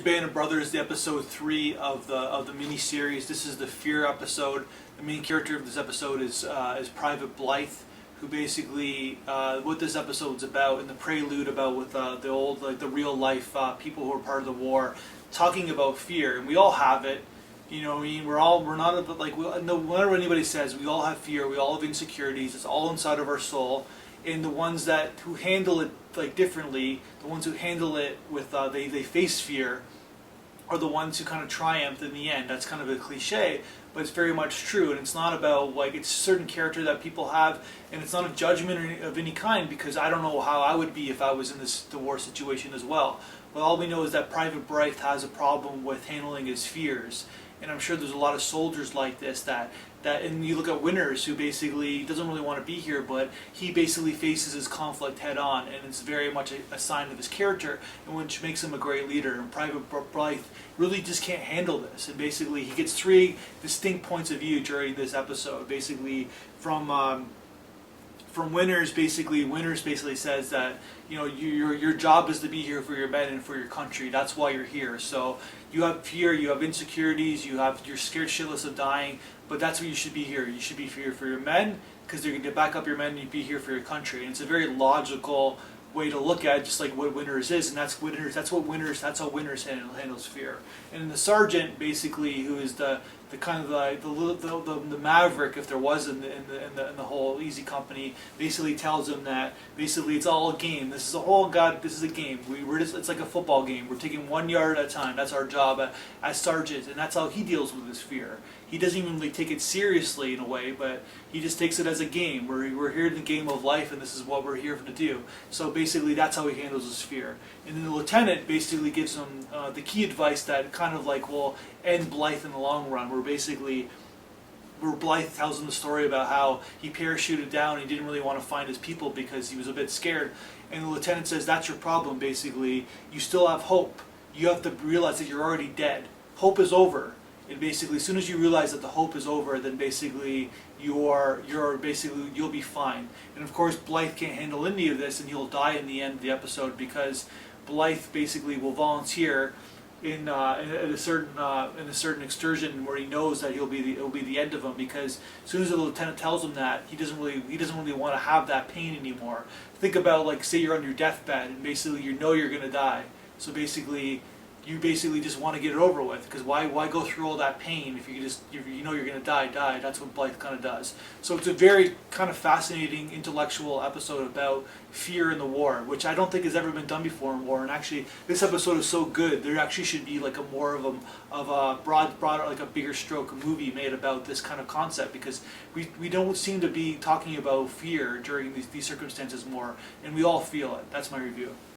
Band of Brothers, the episode 3 of the mini series. This is the Fear episode. The main character of this episode is Private Blythe, who basically what this episode's about, in the prelude about with the old, like, the real life people who were part of the war, talking about fear, and we all have it. You know what I mean? We're not like, no matter what anybody says, we all have fear. We all have insecurities. It's all inside of our soul. And the ones who handle it like differently, the ones who handle it with they face fear, are the ones who kind of triumph in the end. That's kind of a cliche, but it's very much true. And it's not about, like, it's a certain character that people have, and it's not a judgment of any kind, because I don't know how I would be if I was in the war situation as well. But all we know is that Private Blythe has a problem with handling his fears. And I'm sure there's a lot of soldiers like this that and you look at Winters, who basically doesn't really want to be here, but he basically faces his conflict head on, and it's very much a sign of his character, and which makes him a great leader. And Private Blythe really just can't handle this, and basically he gets 3 distinct points of view during this episode. Basically from Winters basically says that, you know, your job is to be here for your men and for your country. That's why you're here. So you have fear, you have insecurities, you're scared shitless of dying, but that's what you should be here. You should be here for your men, because they're going to back up your men, and you be here for your country. And it's a very logical way to look at it, just like what Winters is, and that's how Winters handles fear. And the sergeant, basically, who is the kind of the maverick, if there was in the whole Easy Company, basically tells him that basically it's all a game. This is a game. It's like a football game. We're taking 1 yard at a time. That's our job as sergeant, and that's how he deals with his fear. He doesn't even really take it seriously in a way, but he just takes it as a game. We're here in the game of life, and this is what we're here to do. So basically, that's how he handles his fear. And then the lieutenant basically gives him the key advice that kind of like will end Blythe in the long run, where Blythe tells him the story about how he parachuted down and he didn't really want to find his people because he was a bit scared. And the lieutenant says, that's your problem, basically. You still have hope. You have to realize that you're already dead. Hope is over. And basically, as soon as you realize that the hope is over, then basically you'll be fine. And of course, Blythe can't handle any of this, and he'll die in the end of the episode, because Blythe basically will volunteer in a certain excursion where he knows that it'll be the end of him, because as soon as the lieutenant tells him that, he doesn't really want to have that pain anymore. Think about, like, say you're on your deathbed and basically you know you're going to die. So basically you just want to get it over with, because why go through all that pain if you know you're going to die. That's what Blythe kind of does. So it's a very kind of fascinating intellectual episode about fear in the war, which I don't think has ever been done before in war. And actually, this episode is so good, there actually should be like a broad like a bigger stroke movie made about this kind of concept, because we don't seem to be talking about fear during these circumstances more, and we all feel it. That's my review.